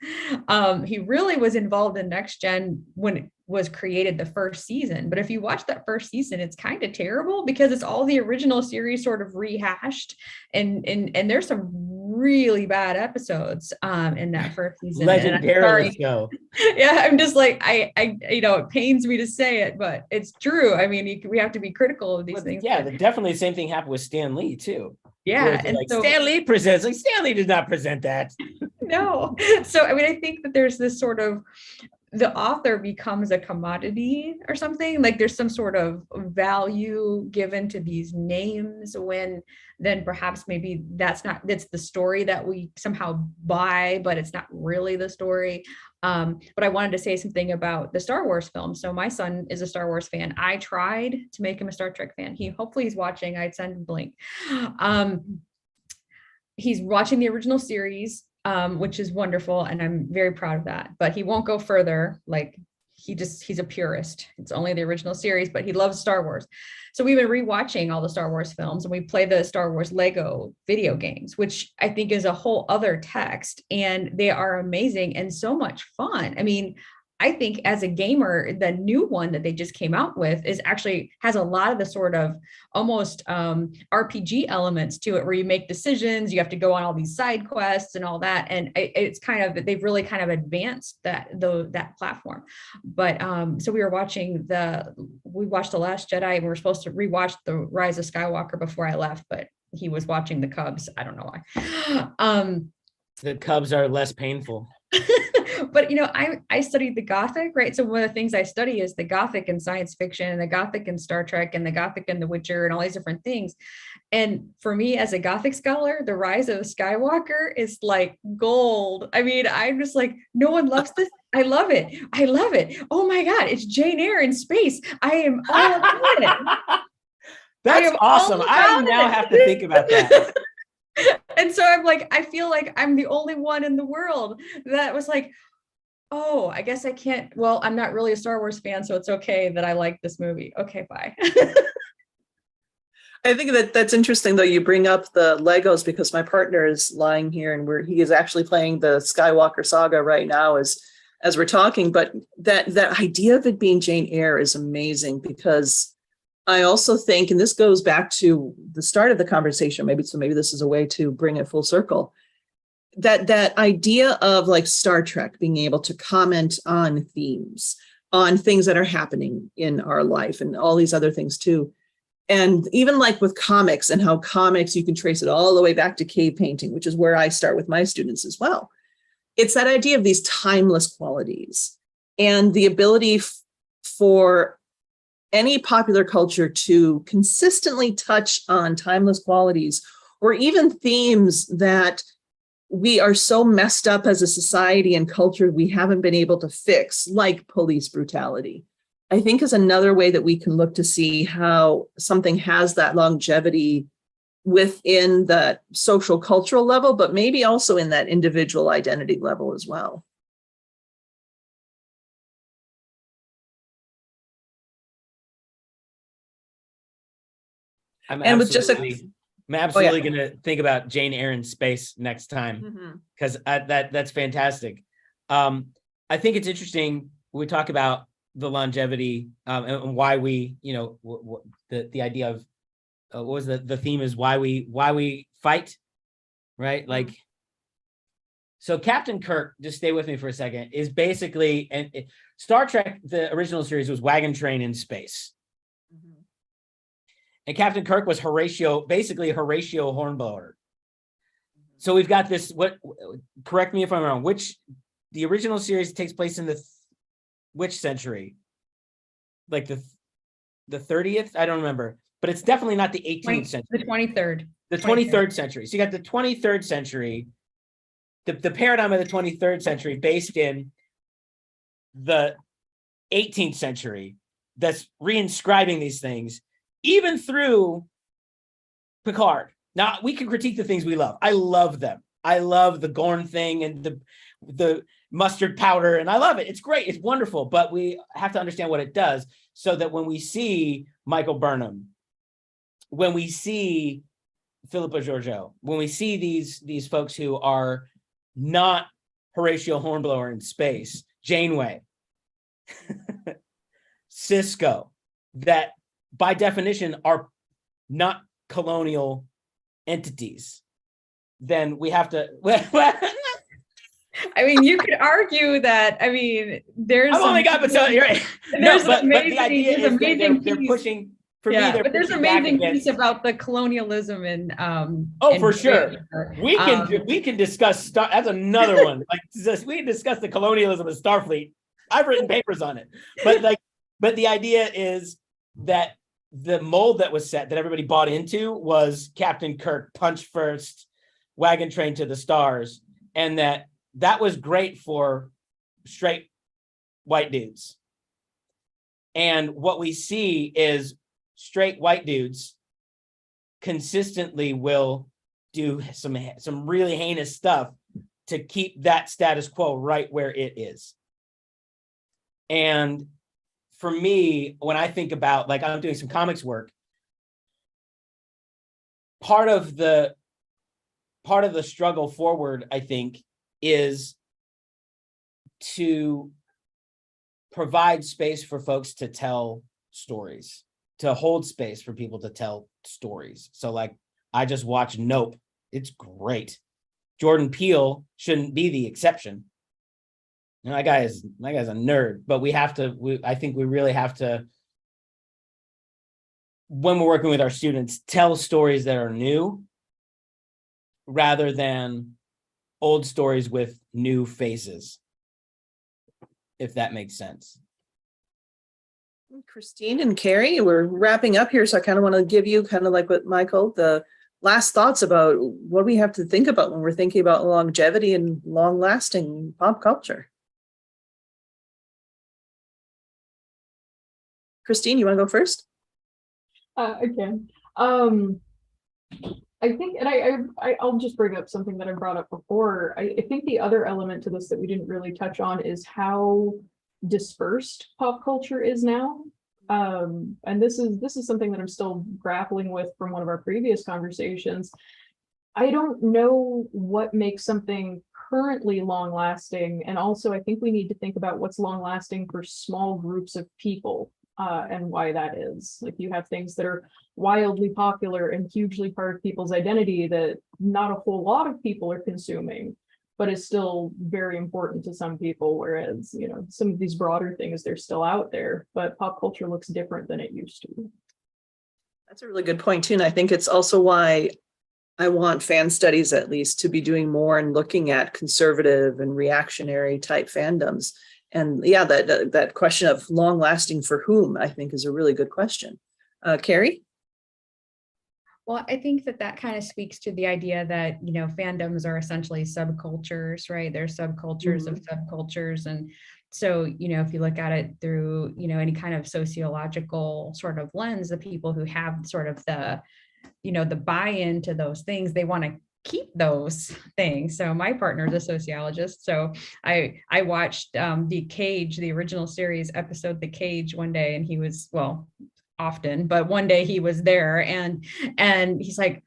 He really was involved in Next Gen when it was created the first season. But if you watch that first season, it's kind of terrible because it's all the original series sort of rehashed. And there's some really bad episodes in that first season. Legendary show. Yeah, I'm just like, I it pains me to say it, but it's true. I mean, we have to be critical of these things. Yeah, definitely the same thing happened with Stan Lee too. Yeah, and like, so, Stan Lee presents, like Stan Lee did not present that. No. So I think that there's this sort of, the author becomes a commodity or something, like there's some sort of value given to these names when then perhaps maybe that's the story that we somehow buy, but it's not really the story. But I wanted to say something about the Star Wars film. So my son is a Star Wars fan. I tried to make him a Star Trek fan. Hopefully he's watching. I'd send him a link. He's watching the original series, which is wonderful, and I'm very proud of that. But he won't go further. Like he's a purist. It's only the original series, but he loves Star Wars. So we've been rewatching all the Star Wars films, and we play the Star Wars Lego video games, which I think is a whole other text, and they are amazing and so much fun. I mean, I think as a gamer, the new one that they just came out with has a lot of the sort of almost RPG elements to it, where you make decisions, you have to go on all these side quests and all that. And it's kind of, they've really kind of advanced that platform. But so we watched The Last Jedi, and we were supposed to rewatch The Rise of Skywalker before I left, but he was watching the Cubs. I don't know why. The Cubs are less painful. But I studied the Gothic, right? So one of the things I study is the Gothic in science fiction, and the Gothic in Star Trek, and the Gothic in The Witcher, and all these different things. And for me, as a Gothic scholar, The Rise of Skywalker is like gold. I mean, I'm just like, no one loves this. I love it. Oh my God, it's Jane Eyre in space. I am all about it. That's awesome. I now have to think about that. And so I'm like, I feel like I'm the only one in the world that was like, oh, I guess I can't. Well, I'm not really a Star Wars fan, so it's okay that I like this movie. Okay, bye. I think that's interesting, though, you bring up the Legos, because my partner is lying here and he is actually playing the Skywalker saga right now as we're talking. But that idea of it being Jane Eyre is amazing, because I also think, and this goes back to the start of the conversation, maybe this is a way to bring it full circle, that idea of like Star Trek being able to comment on themes, on things that are happening in our life and all these other things too. And even like with comics and how comics, you can trace it all the way back to cave painting, which is where I start with my students as well. It's that idea of these timeless qualities and the ability for any popular culture to consistently touch on timeless qualities or even themes that we are so messed up as a society and culture we haven't been able to fix, like police brutality. I think is another way that we can look to see how something has that longevity within the social cultural level, but maybe also in that individual identity level as well. I'm And with just a- absolutely going to think about Jane Eyre's Space next time, because that's fantastic. I think it's interesting we talk about the longevity and why we, the idea of what was the theme is why we fight, right? Like, so Captain Kirk, just stay with me for a second, is basically, and Star Trek, the original series was Wagon Train in Space. And Captain Kirk was basically Horatio Hornblower. So we've got this, correct me if I'm wrong, the original series takes place in which century? Like the 30th? I don't remember, but it's definitely not the 18th century. The 23rd. The 23rd century. So you got the 23rd century, the paradigm of the 23rd century based in the 18th century that's reinscribing these things, even through Picard. Now, we can critique the things we love. I love them. I love the Gorn thing and the mustard powder, and I love it. It's great. It's wonderful. But we have to understand what it does so that when we see Michael Burnham, when we see Philippa Georgiou, when we see these folks who are not Horatio Hornblower in Space, Janeway, Cisco, that by definition are not colonial entities, then we have to. I mean, you could argue that. I mean, there's. I've only got but you're right. There's but amazing. the idea There's is that amazing. they're pushing. For me, Yeah, they're but there's pushing back amazing against. piece about the colonialism and Oh, and for sure. Voyager. We can discuss that's another one. Like we can discuss the colonialism of Starfleet. I've written papers on it, but the idea is that the mold that was set that everybody bought into was Captain Kirk, punch first, wagon train to the stars, and that was great for straight white dudes. And what we see is straight white dudes consistently will do some really heinous stuff to keep that status quo right where it is. And for me, when I think about, like, I'm doing some comics work, part of the struggle forward, I think, is to provide space for folks to tell stories, to hold space for people to tell stories. So, like, I just watched Nope. It's great. Jordan Peele shouldn't be the exception. That guy's a nerd, but I think we really have to, when we're working with our students, tell stories that are new rather than old stories with new faces, if that makes sense. Christine and Carey, we're wrapping up here, so I kind of want to give you, kind of like with Michael, the last thoughts about what we have to think about when we're thinking about longevity and long-lasting pop culture. Christine, you want to go first? I can. I think, and I'll just bring up something that I brought up before. I think the other element to this that we didn't really touch on is how dispersed pop culture is now. And this is something that I'm still grappling with from one of our previous conversations. I don't know what makes something currently long lasting, and also I think we need to think about what's long lasting for small groups of people. And why that is. Like, you have things that are wildly popular and hugely part of people's identity that not a whole lot of people are consuming, but is still very important to some people. Whereas, some of these broader things, they're still out there, but pop culture looks different than it used to. That's a really good point too. And I think it's also why I want fan studies at least to be doing more and looking at conservative and reactionary type fandoms. And yeah, that question of long lasting for whom, I think is a really good question. Carey? Well, I think that kind of speaks to the idea that, fandoms are essentially subcultures, right? They're subcultures of subcultures. And so, if you look at it through, any kind of sociological sort of lens, the people who have sort of the buy-in to those things, they want to keep those things. So my partner is a sociologist. So I watched The Cage, the original series episode, The Cage, one day, and he was, well, often, but one day he was there and he's like,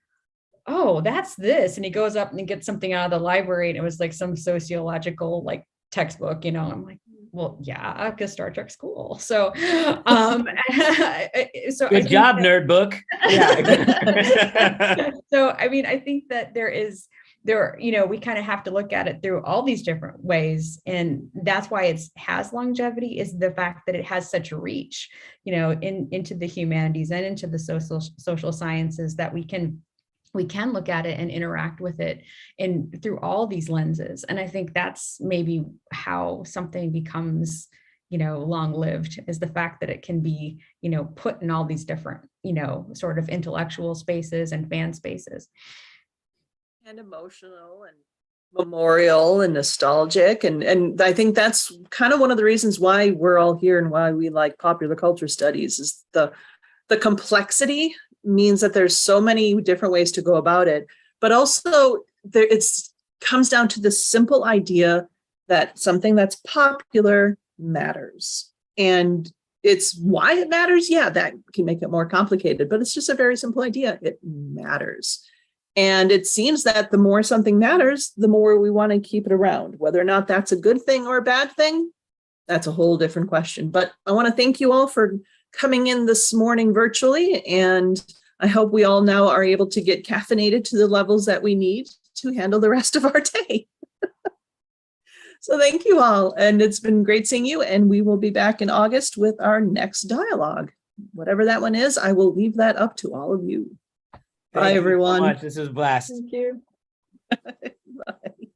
oh, that's this. And he goes up and he gets something out of the library, and it was like some sociological like textbook, I'm like, well, yeah, because Star Trek's cool. So so good job, nerd book. Yeah. So I mean, I think that we kind of have to look at it through all these different ways. And that's why it has longevity, is the fact that it has such reach, into the humanities and into the social sciences, that we can look at it and interact with it through all these lenses. And I think that's maybe how something becomes, long-lived, is the fact that it can be, put in all these different, sort of intellectual spaces and fan spaces. And emotional and memorial and nostalgic. And I think that's kind of one of the reasons why we're all here and why we like popular culture studies, is the complexity means that there's so many different ways to go about it, but also it comes down to the simple idea that something that's popular matters. And it's why it matters. Yeah, that can make it more complicated, but it's just a very simple idea. It matters. And it seems that the more something matters, the more we want to keep it around. Whether or not that's a good thing or a bad thing, that's a whole different question. But I want to thank you all for coming in this morning virtually. And I hope we all now are able to get caffeinated to the levels that we need to handle the rest of our day. So thank you all. And it's been great seeing you. And we will be back in August with our next dialogue. Whatever that one is, I will leave that up to all of you. Bye, everyone. Thank you so much. This was a blast. Thank you. Bye.